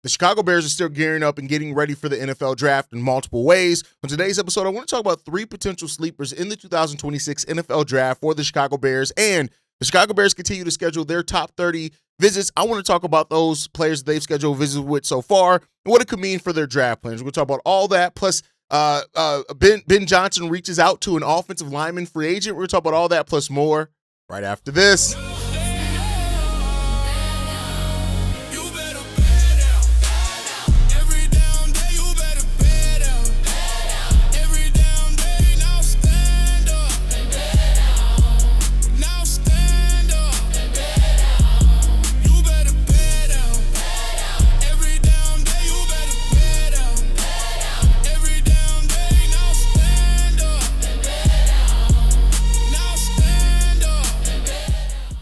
The Chicago Bears are still gearing up and getting ready for the NFL draft in multiple ways. On today's episode, I want to talk about 3 potential sleepers in the 2026 NFL draft for the Chicago Bears, and the Chicago Bears continue to schedule their top 30 visits. I want to talk about those players they've scheduled visits with so far and what it could mean for their draft plans. We're going to talk about all that, plus Ben Johnson reaches out to an offensive lineman free agent. We're going to talk about all that plus more right after this.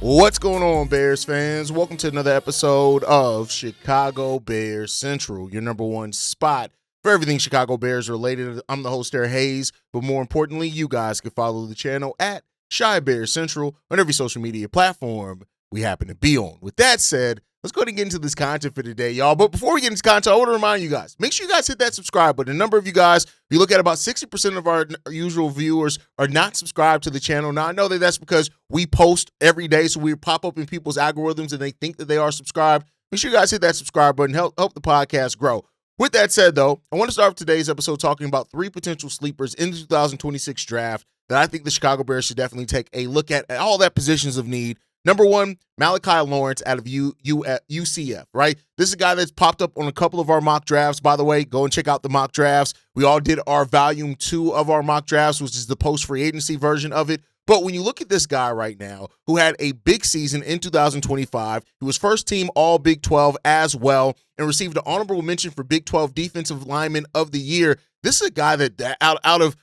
What's going on, Bears fans? Welcome to another episode of Chicago Bears Central, your number one spot for everything Chicago Bears related. I'm the host there, Haize, but more importantly, you guys can follow the channel at Chi Bears Central on every social media platform we happen to be on. With that said, let's go ahead and get into this content for today, y'all. But before we get into content, I want to remind you guys, make sure you guys hit that subscribe button. A number of you guys, you look at about 60% of our usual viewers are not subscribed to the channel. Now, I know that that's because we post every day, so we pop up in people's algorithms and they think that they are subscribed. Make sure you guys hit that subscribe button, help the podcast grow. With that said, though, I want to start today's episode talking about 3 potential sleepers in the 2026 draft that I think the Chicago Bears should definitely take a look at all that positions of need. Number 1, Malachi Lawrence out of UCF, right? This is a guy that's popped up on a couple of our mock drafts. By the way, go and check out the mock drafts. We all did our volume 2 of our mock drafts, which is the post-free agency version of it. But when you look at this guy right now, who had a big season in 2025, he was first team all Big 12 as well, and received an honorable mention for Big 12 Defensive Lineman of the Year. This is a guy that out of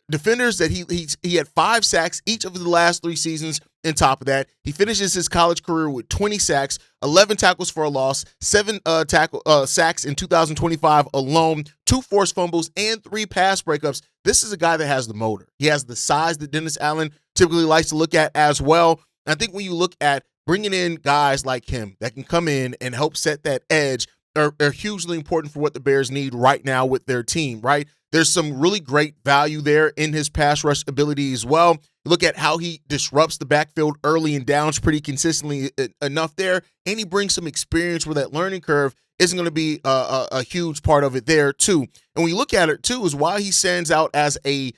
defenders that he had 5 sacks each of the last 3 seasons. On top of that, he finishes his college career with 20 sacks, 11 tackles for a loss, 7 sacks in 2025 alone, 2 forced fumbles, and 3 pass breakups. This is a guy that has the motor. He has the size that Dennis Allen typically likes to look at as well. And I think when you look at bringing in guys like him that can come in and help set that edge are hugely important for what the Bears need right now with their team, right? There's some really great value there in his pass rush ability as well. You look at how he disrupts the backfield early and downs pretty consistently enough there, and he brings some experience where that learning curve isn't going to be a huge part of it there too. And when you look at it too, is why he stands out as a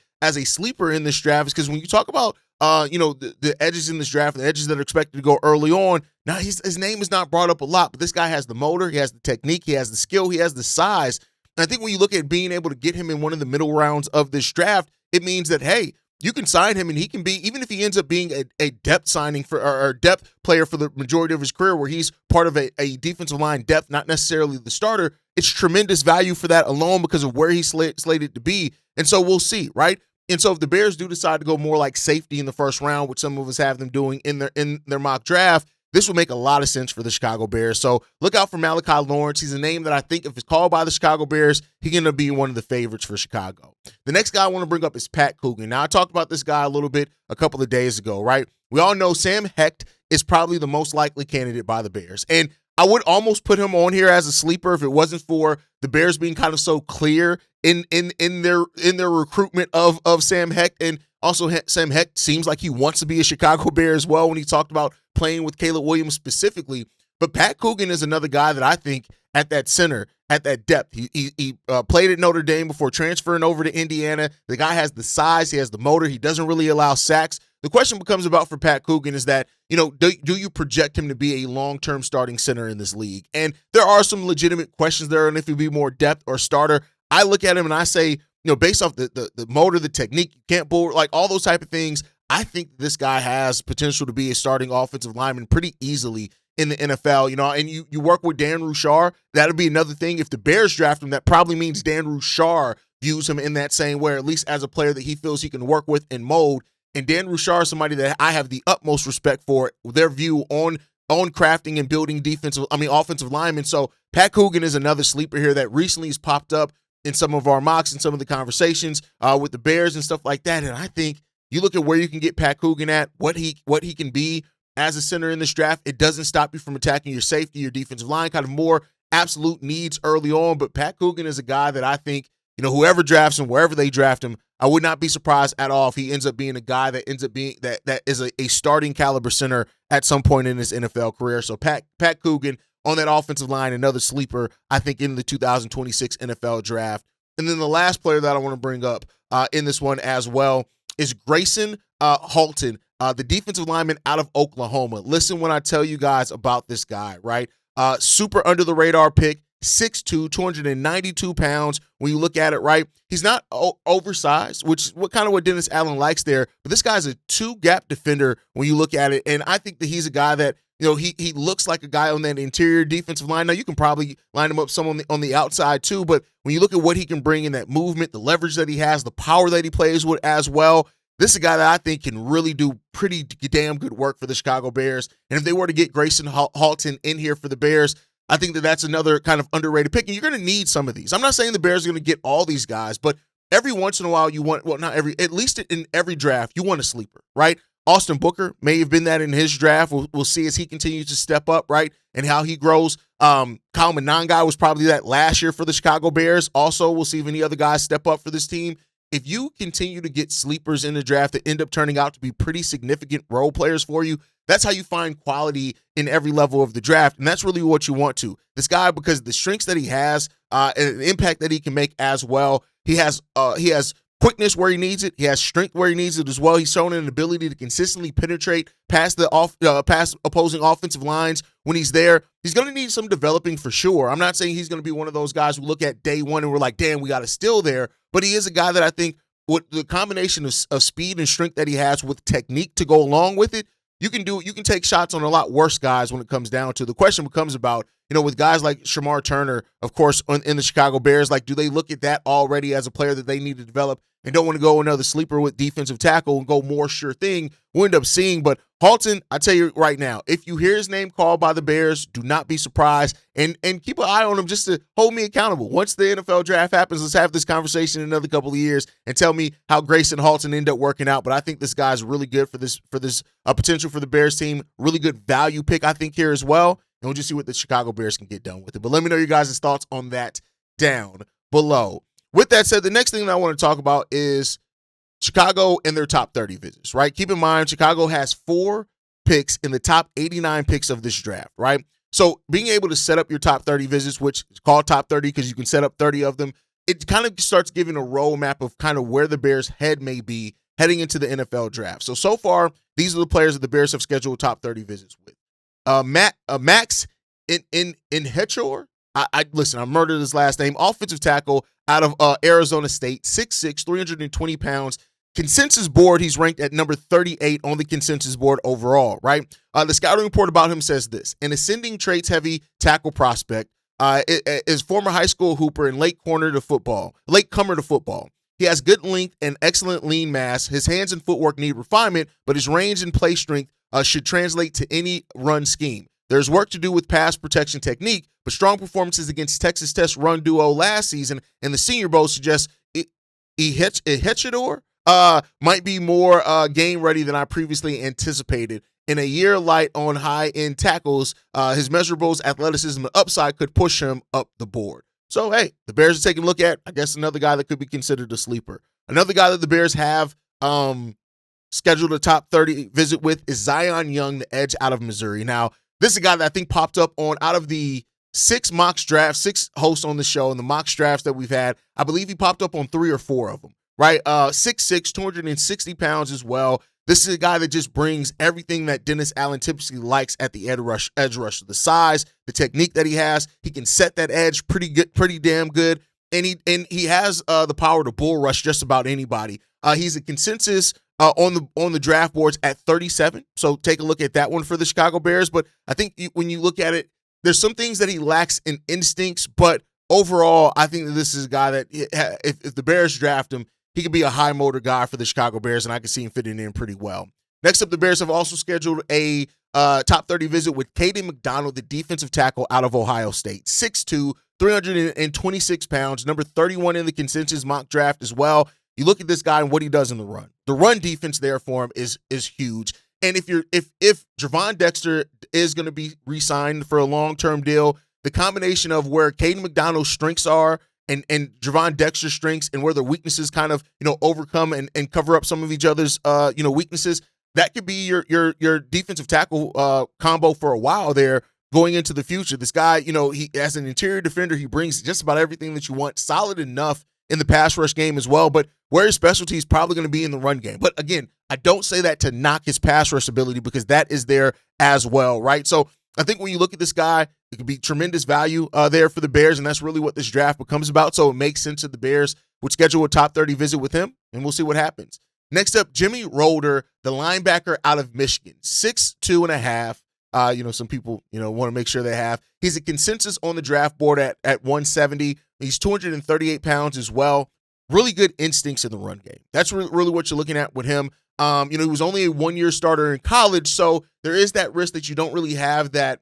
sleeper in this draft, is because when you talk about the edges in this draft, the edges that are expected to go early on, now his name is not brought up a lot, but this guy has the motor, he has the technique, he has the skill, he has the size. And I think when you look at being able to get him in one of the middle rounds of this draft, it means that, hey, you can sign him and he can be, even if he ends up being a depth signing for or depth player for the majority of his career, where he's part of a defensive line depth, not necessarily the starter, it's tremendous value for that alone because of where he's slated to be. And so we'll see, right? And so if the Bears do decide to go more like safety in the first round, which some of us have them doing in their mock draft, this will make a lot of sense for the Chicago Bears. So look out for Malachi Lawrence. He's a name that I think if it's called by the Chicago Bears, he's going to be one of the favorites for Chicago. The next guy I want to bring up is Pat Coogan. Now, I talked about this guy a little bit a couple of days ago, right? We all know Sam Hecht is probably the most likely candidate by the Bears. And I would almost put him on here as a sleeper if it wasn't for the Bears being kind of so clear in their recruitment of Sam Hecht. And also, Sam Hecht seems like he wants to be a Chicago Bear as well when he talked about playing with Caleb Williams specifically. But Pat Coogan is another guy that I think at that center, at that depth, he played at Notre Dame before transferring over to Indiana. The guy has the size, he has the motor, he doesn't really allow sacks. The question becomes about for Pat Coogan is that, do you project him to be a long-term starting center in this league? And there are some legitimate questions there on if he'd be more depth or starter. I look at him and I say, based off the motor, the technique, you can't board, like all those type of things, I think this guy has potential to be a starting offensive lineman pretty easily in the NFL, and you work with Dan Rouchar. That'll be another thing. If the Bears draft him, that probably means Dan Rouchar views him in that same way, or at least as a player that he feels he can work with and mold. And Dan Rouchar is somebody that I have the utmost respect for, their view on crafting and building offensive linemen. So Pat Coogan is another sleeper here that recently has popped up in some of our mocks and some of the conversations with the Bears and stuff like that. And I think you look at where you can get Pat Coogan at, what he can be as a center in this draft. It doesn't stop you from attacking your safety, your defensive line, kind of more absolute needs early on, but Pat Coogan is a guy that I think, whoever drafts him, wherever they draft him, I would not be surprised at all if he ends up being a guy that ends up being that is a starting caliber center at some point in his NFL career. So Pat Coogan on that offensive line, another sleeper, I think, in the 2026 NFL draft. And then the last player that I want to bring up in this one as well is Gracen Halton, the defensive lineman out of Oklahoma. Listen when I tell you guys about this guy, right? Super under the radar pick, 6'2", 292 pounds. When you look at it, right, he's not oversized, which is what Dennis Allen likes there. But this guy's a two-gap defender when you look at it, and I think that he's a guy that he looks like a guy on that interior defensive line. Now you can probably line him up some on the outside too, but when you look at what he can bring in that movement, the leverage that he has, the power that he plays with as well, this is a guy that I think can really do pretty damn good work for the Chicago Bears. And if they were to get Gracen Halton in here for the Bears, I think that that's another kind of underrated pick. And you're going to need some of these. I'm not saying the Bears are going to get all these guys, but every once in a while at least in every draft, you want a sleeper, right? Austin Booker may have been that in his draft. We'll see as he continues to step up, right, and how he grows. Kyle Monangai was probably that last year for the Chicago Bears. Also, we'll see if any other guys step up for this team. If you continue to get sleepers in the draft that end up turning out to be pretty significant role players for you, that's how you find quality in every level of the draft, and that's really what you want to. This guy, because of the strengths that he has and the impact that he can make as well, he has quickness where he needs it. He has strength where he needs it as well. He's shown an ability to consistently penetrate past opposing offensive lines when he's there. He's going to need some developing for sure. I'm not saying he's going to be one of those guys who look at day one and we're like, damn, we got a steal there. But he is a guy that I think with the combination of speed and strength that he has with technique to go along with it, you can take shots on a lot worse guys when it comes down to. The question becomes about, with guys like Shamar Turner, of course, in the Chicago Bears, like, do they look at that already as a player that they need to develop and don't want to go another sleeper with defensive tackle and go more sure thing? We'll end up seeing. But Halton, I tell you right now, if you hear his name called by the Bears, do not be surprised and keep an eye on him just to hold me accountable. Once the NFL draft happens, let's have this conversation in another couple of years and tell me how Gracen Halton ended up working out. But I think this guy's really good for this potential for the Bears team. Really good value pick, I think, here as well. And we'll just see what the Chicago Bears can get done with it. But let me know your guys' thoughts on that down below. With that said, the next thing that I want to talk about is Chicago and their top 30 visits, right? Keep in mind, Chicago has 4 picks in the top 89 picks of this draft, right? So being able to set up your top 30 visits, which is called top 30 because you can set up 30 of them, it kind of starts giving a roadmap of kind of where the Bears' head may be heading into the NFL draft. So far, these are the players that the Bears have scheduled top 30 visits with. Max in Hechor. Listen, I murdered his last name. Offensive tackle out of Arizona State, 6'6", 320 pounds. Consensus board, he's ranked at number 38 on the consensus board overall, right? The scouting report about him says this: an ascending traits-heavy tackle prospect, is former high school hooper and late comer to football. He has good length and excellent lean mass. His hands and footwork need refinement, but his range and play strength should translate to any run scheme. There's work to do with pass protection technique, but strong performances against Texas Tech's run duo last season and the Senior Bowl suggest Hechidor might be more game ready than I previously anticipated. In a year light on high-end tackles, his measurables, athleticism, and upside could push him up the board. So, hey, the Bears are taking a look at, I guess, another guy that could be considered a sleeper. Another guy that the Bears have scheduled a top 30 visit with is Zion Young, the edge out of Missouri. Now, this is a guy that I think popped up out of the 6 hosts on the show and the mock drafts that we've had. I believe he popped up on 3 or 4 of them, right? 6'6", 260 pounds as well. This is a guy that just brings everything that Dennis Allen typically likes at the edge rush. The size, the technique that he has. He can set that edge pretty damn good. And he has the power to bull rush just about anybody. He's a consensus on the draft boards at 37. So take a look at that one for the Chicago Bears. But I think when you look at it, there's some things that he lacks in instincts. But overall, I think that this is a guy that if the Bears draft him, he could be a high motor guy for the Chicago Bears, and I can see him fitting in pretty well. Next up, the Bears have also scheduled a top 30 visit with Caden McDonald, the defensive tackle out of Ohio State. 6'2", 326 pounds, number 31 in the consensus mock draft as well. You look at this guy and what he does in the run. The run defense there for him is huge. And if Javon Dexter is going to be re-signed for a long-term deal, the combination of where Caden McDonald's strengths are and Javon Dexter's strengths and where their weaknesses kind of, overcome and cover up some of each other's, weaknesses, that could be your defensive tackle combo for a while there going into the future. This guy, he as an interior defender, he brings just about everything that you want, solid enough in the pass rush game as well, but where his specialty is probably going to be in the run game. But again, I don't say that to knock his pass rush ability because that is there as well, right? So I think when you look at this guy, it could be tremendous value there for the Bears, and that's really what this draft becomes about. So it makes sense that the Bears would schedule a top 30 visit with him, and we'll see what happens. Next up, Jimmy Roeder, the linebacker out of Michigan, 6'2.5". Some people, want to make sure they have. He's a consensus on the draft board at 170. He's 238 pounds as well. Really good instincts in the run game. That's really what you're looking at with him. He was only a one-year starter in college, so there is that risk that you don't really have that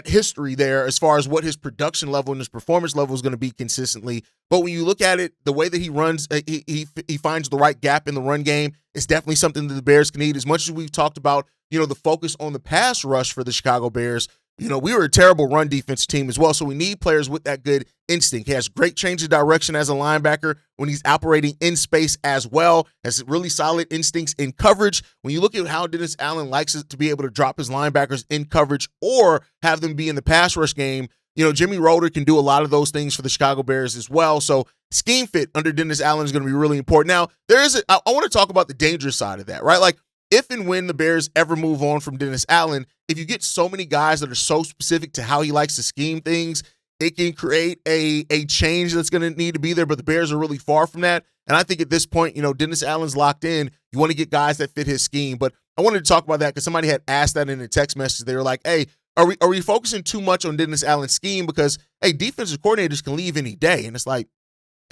history there as far as what his production level and his performance level is going to be consistently. But when you look at it, the way that he runs, he finds the right gap in the run game. It's definitely something that the Bears can need. As much as we've talked about, the focus on the pass rush for the Chicago Bears, we were a terrible run defense team as well, so we need players with that good instinct. He has great change of direction as a linebacker when he's operating in space as well, has really solid instincts in coverage. When you look at how Dennis Allen likes to be able to drop his linebackers in coverage or have them be in the pass rush game, Jimmy Roeder can do a lot of those things for the Chicago Bears as well. So scheme fit under Dennis Allen is going to be really important. Now, I want to talk about the dangerous side of that, right? Like, if and when the Bears ever move on from Dennis Allen, if you get so many guys that are so specific to how he likes to scheme things, it can create a change that's going to need to be there, but the Bears are really far from that. And I think at this point, Dennis Allen's locked in. You want to get guys that fit his scheme. But I wanted to talk about that because somebody had asked that in a text message. They were like, hey, are we focusing too much on Dennis Allen's scheme? Because, hey, defensive coordinators can leave any day. And it's like,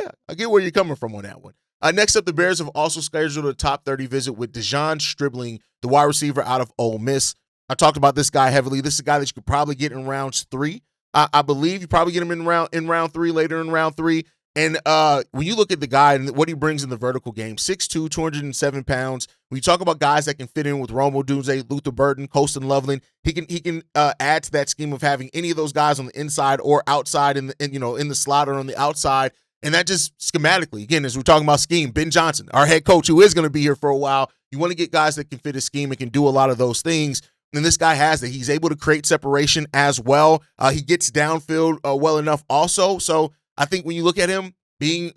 yeah, I get where you're coming from on that one. Next up, the Bears have also scheduled a top 30 visit with Dejon Stribling, the wide receiver out of Ole Miss. I talked about this guy heavily. This is a guy that you could probably get in rounds 3. I believe you probably get him in round 3, later in round 3. And when you look at the guy and what he brings in the vertical game, 6'2", 207 pounds. When you talk about guys that can fit in with Rome Odunze, Luther Burden, Colston Loveland, he can add to that scheme of having any of those guys on the inside or outside in the slot or on the outside. And that just schematically, again, as we're talking about scheme, Ben Johnson, our head coach, who is going to be here for a while, you want to get guys that can fit a scheme and can do a lot of those things. And this guy has that. He's able to create separation as well. He gets downfield well enough also. So I think when you look at him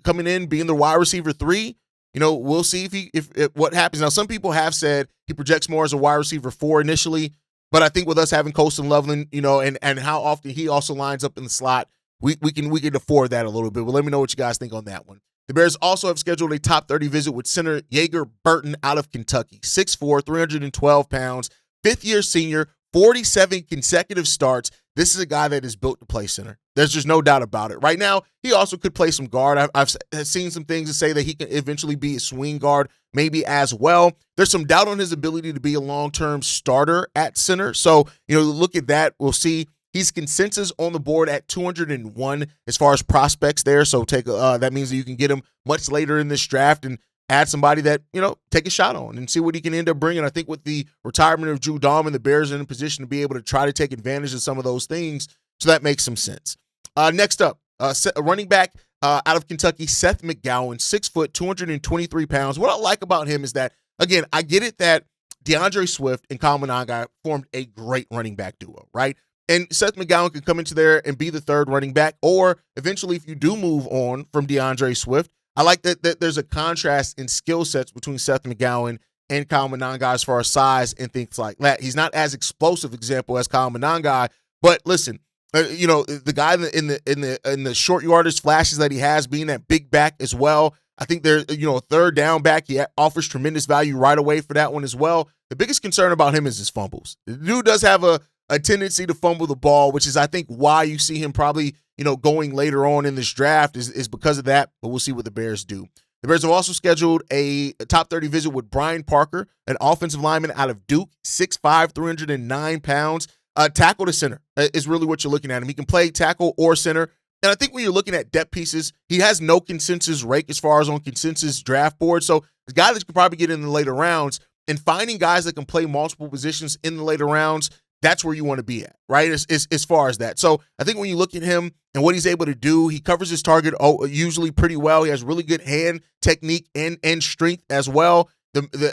coming in, being the wide receiver 3, we'll see if what happens. Now, some people have said he projects more as a wide receiver 4 initially, but I think with us having Colston Loveland, and how often he also lines up in the slot, we can afford that a little bit. But let me know what you guys think on that one. The Bears also have scheduled a top 30 visit with center Jaeger Burton out of Kentucky, 6'4", 312 pounds, fifth-year senior, 47 consecutive starts. This is a guy that is built to play center. There's just no doubt about it. Right now, he also could play some guard. I've seen some things that say that he can eventually be a swing guard maybe as well. There's some doubt on his ability to be a long-term starter at center. So, look at that. We'll see. He's consensus on the board at 201 as far as prospects there. So that means that you can get him much later in this draft and add somebody that, take a shot on and see what he can end up bringing. I think with the retirement of Drew Dahlman, the Bears are in a position to be able to try to take advantage of some of those things. So that makes some sense. Next up, running back out of Kentucky, Seth McGowan, 6 foot, 223 pounds. What I like about him is that, again, I get it that DeAndre Swift and Kyle Monangai formed a great running back duo, right? And Seth McGowan can come into there and be the third running back, or eventually if you do move on from DeAndre Swift, I like that there's a contrast in skill sets between Seth McGowan and Kyle Monangai as far as size and things like that. He's not as explosive example as Kyle Monangai, but listen, the guy in the short yardage flashes that he has, being that big back as well. I think there's a third down back. He offers tremendous value right away for that one as well. The biggest concern about him is his fumbles. The dude does have a tendency to fumble the ball, which is, I think, why you see him probably, going later on in this draft is because of that, but we'll see what the Bears do. The Bears have also scheduled a top 30 visit with Brian Parker, an offensive lineman out of Duke, 6'5", 309 pounds. Tackle to center is really what you're looking at him. He can play tackle or center. And I think when you're looking at depth pieces, he has no consensus rake as far as on consensus draft board. So the guy that you can probably get in the later rounds, and finding guys that can play multiple positions in the later rounds, that's where you want to be at, right? As far as that. So I think when you look at him and what he's able to do, he covers his target usually pretty well. He has really good hand technique and strength as well.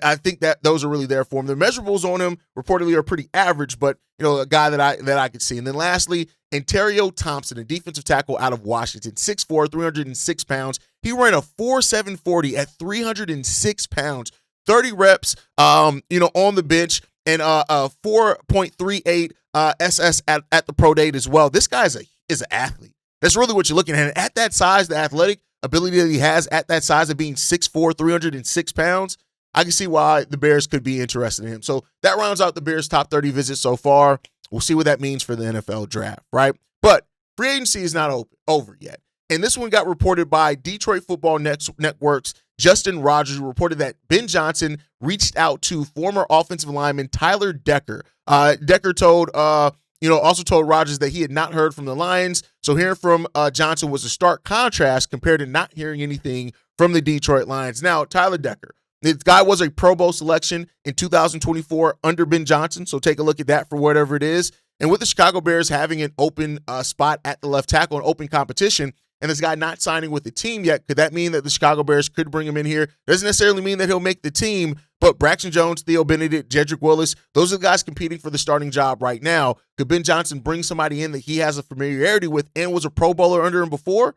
I think that those are really there for him. The measurables on him reportedly are pretty average, but a guy that I could see. And then lastly, Ontario Thompson, a defensive tackle out of Washington, 6'4", 306 pounds. He ran a 4.7 40 at 306 pounds, 30 reps, on the bench, and 4.38 SS at the pro date as well. This guy is an athlete. That's really what you're looking at. And at that size, the athletic ability that he has at that size of being 6'4", 306 pounds, I can see why the Bears could be interested in him. So that rounds out the Bears' top 30 visits so far. We'll see what that means for the NFL draft, right? But free agency is not over yet. And this one got reported by Detroit Football Network's Justin Rogers, who reported that Ben Johnson reached out to former offensive lineman Tyler Decker. Decker also told Rogers that he had not heard from the Lions. So hearing from Johnson was a stark contrast compared to not hearing anything from the Detroit Lions. Now, Tyler Decker, this guy was a Pro Bowl selection in 2024 under Ben Johnson, so take a look at that for whatever it is. And with the Chicago Bears having an open spot at the left tackle, an open competition, and this guy not signing with the team yet, could that mean that the Chicago Bears could bring him in here? Doesn't necessarily mean that he'll make the team, but Braxton Jones, Theo Benedict, Jedrick Willis, those are the guys competing for the starting job right now. Could Ben Johnson bring somebody in that he has a familiarity with and was a Pro Bowler under him before?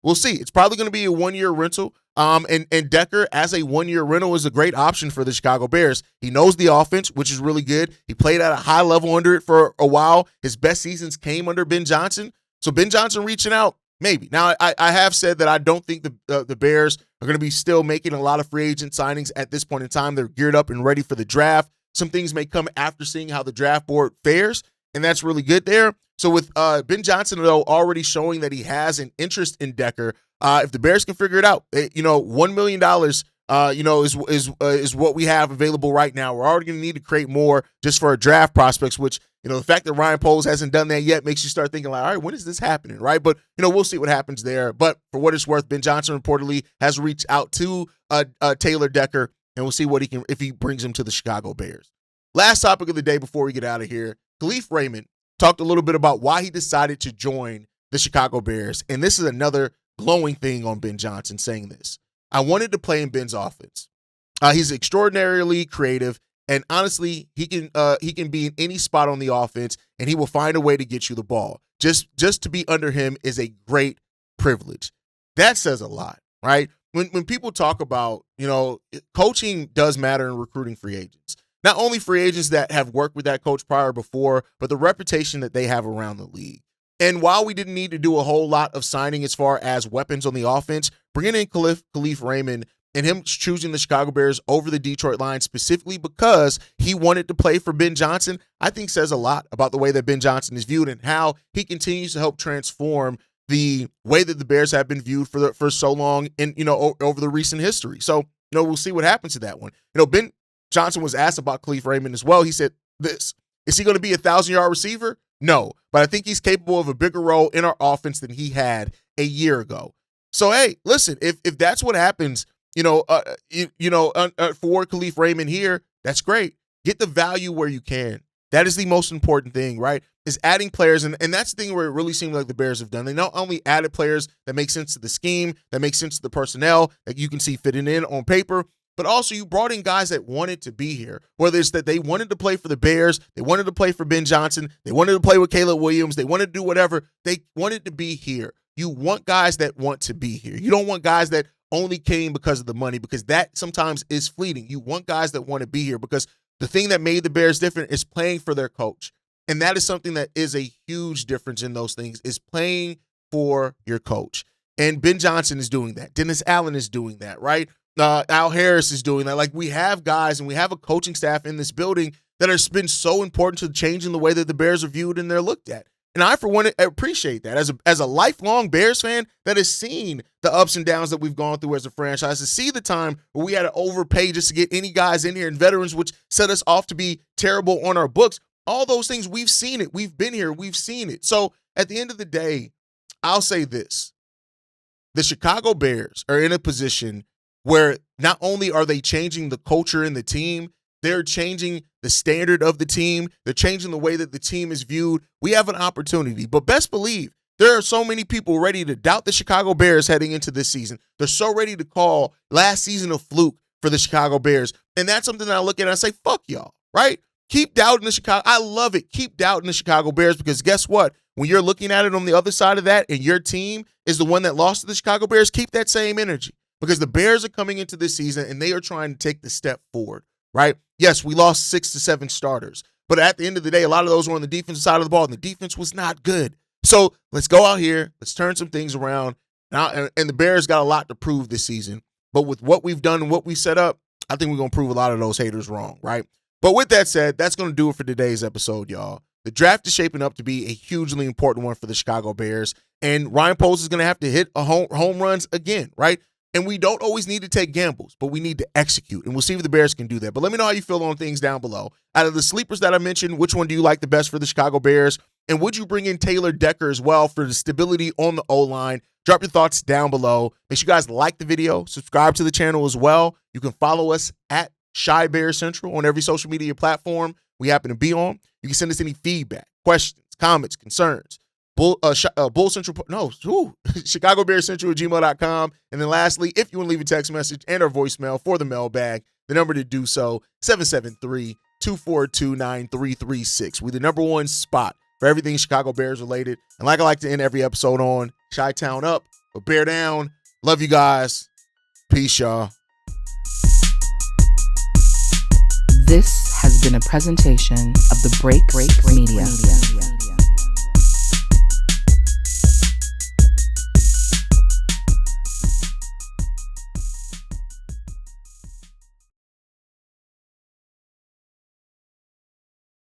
We'll see. It's probably going to be a one-year rental. And Decker, as a one-year rental, is a great option for the Chicago Bears. He knows the offense, which is really good. He played at a high level under it for a while. His best seasons came under Ben Johnson. So Ben Johnson reaching out, maybe. Now, I have said that I don't think the Bears are going to be still making a lot of free agent signings at this point in time. They're geared up and ready for the draft. Some things may come after seeing how the draft board fares, and that's really good there. So with Ben Johnson, though, already showing that he has an interest in Decker, if the Bears can figure it out, $1 million, is what we have available right now. We're already going to need to create more just for our draft prospects, which, the fact that Ryan Poles hasn't done that yet makes you start thinking like, all right, when is this happening, right? But, we'll see what happens there. But for what it's worth, Ben Johnson reportedly has reached out to Taylor Decker, and we'll see what if he brings him to the Chicago Bears. Last topic of the day before we get out of here, Kalif Raymond talked a little bit about why he decided to join the Chicago Bears. And this is another glowing thing on Ben Johnson saying this. I wanted to play in Ben's offense. He's extraordinarily creative, and honestly, he can be in any spot on the offense, and he will find a way to get you the ball. Just to be under him is a great privilege. That says a lot, right? When people talk about, coaching does matter in recruiting free agents. Not only free agents that have worked with that coach prior before, but the reputation that they have around the league. And while we didn't need to do a whole lot of signing as far as weapons on the offense, bringing in Kalif Raymond and him choosing the Chicago Bears over the Detroit Lions specifically because he wanted to play for Ben Johnson, I think says a lot about the way that Ben Johnson is viewed and how he continues to help transform the way that the Bears have been viewed for so long and, over the recent history. So, we'll see what happens to that one. Ben Johnson was asked about Kalif Raymond as well. He said this, is he going to be a 1,000-yard receiver? No, but I think he's capable of a bigger role in our offense than he had a year ago. So, hey, listen, if that's what happens, for Kalif Raymond here, that's great. Get the value where you can. That is the most important thing, right? Is adding players, and that's the thing where it really seems like the Bears have done. They not only added players that make sense to the scheme, that make sense to the personnel, that you can see fitting in on paper, but also you brought in guys that wanted to be here, whether it's that they wanted to play for the Bears, they wanted to play for Ben Johnson, they wanted to play with Caleb Williams, they wanted to do whatever. They wanted to be here. You want guys that want to be here. You don't want guys that only came because of the money, because that sometimes is fleeting. You want guys that want to be here because the thing that made the Bears different is playing for their coach. And that is something that is a huge difference in those things, is playing for your coach. And Ben Johnson is doing that. Dennis Allen is doing that, right? Al Harris is doing that. Like, we have guys and we have a coaching staff in this building that has been so important to changing the way that the Bears are viewed and they're looked at. And I, for one, appreciate that. As a lifelong Bears fan that has seen the ups and downs that we've gone through as a franchise, to see the time where we had to overpay just to get any guys in here and veterans, which set us off to be terrible on our books. All those things, we've seen it. We've been here. We've seen it. So at the end of the day, I'll say this. The Chicago Bears are in a position where not only are they changing the culture in the team, they're changing the standard of the team. They're changing the way that the team is viewed. We have an opportunity. But best believe there are so many people ready to doubt the Chicago Bears heading into this season. They're so ready to call last season a fluke for the Chicago Bears. And that's something that I look at and I say, fuck y'all, right? Keep doubting the Chicago. I love it. Keep doubting the Chicago Bears, because guess what? When you're looking at it on the other side of that and your team is the one that lost to the Chicago Bears, keep that same energy, because the Bears are coming into this season and they are trying to take the step forward, right? Yes, we lost 6 to 7 starters, but at the end of the day, a lot of those were on the defensive side of the ball, and the defense was not good. So let's go out here. Let's turn some things around. Now, and the Bears got a lot to prove this season, but with what we've done and what we set up, I think we're going to prove a lot of those haters wrong, right? But with that said, that's going to do it for today's episode, y'all. The draft is shaping up to be a hugely important one for the Chicago Bears, and Ryan Poles is going to have to hit home runs again, right? And we don't always need to take gambles, but we need to execute, and we'll see if the Bears can do that. But let me know how you feel on things down below. Out of the sleepers that I mentioned, which one do you like the best for the Chicago Bears? And would you bring in Taylor Decker as well for the stability on the O-line? Drop your thoughts down below. Make sure you guys like the video, subscribe to the channel as well. You can follow us at Chi Bear Central on every social media platform we happen to be on. You can send us any feedback, questions, comments, concerns. Chicago Bear Central at gmail.com. And then lastly, if you want to leave a text message and our voicemail for the mailbag, the number to do so, 773-242-9336. We're the #1 spot for everything Chicago Bears related. And like I like to end every episode on, Chi-Town up, but Bear down. Love you guys. Peace, y'all. This has been a presentation of the Break Media.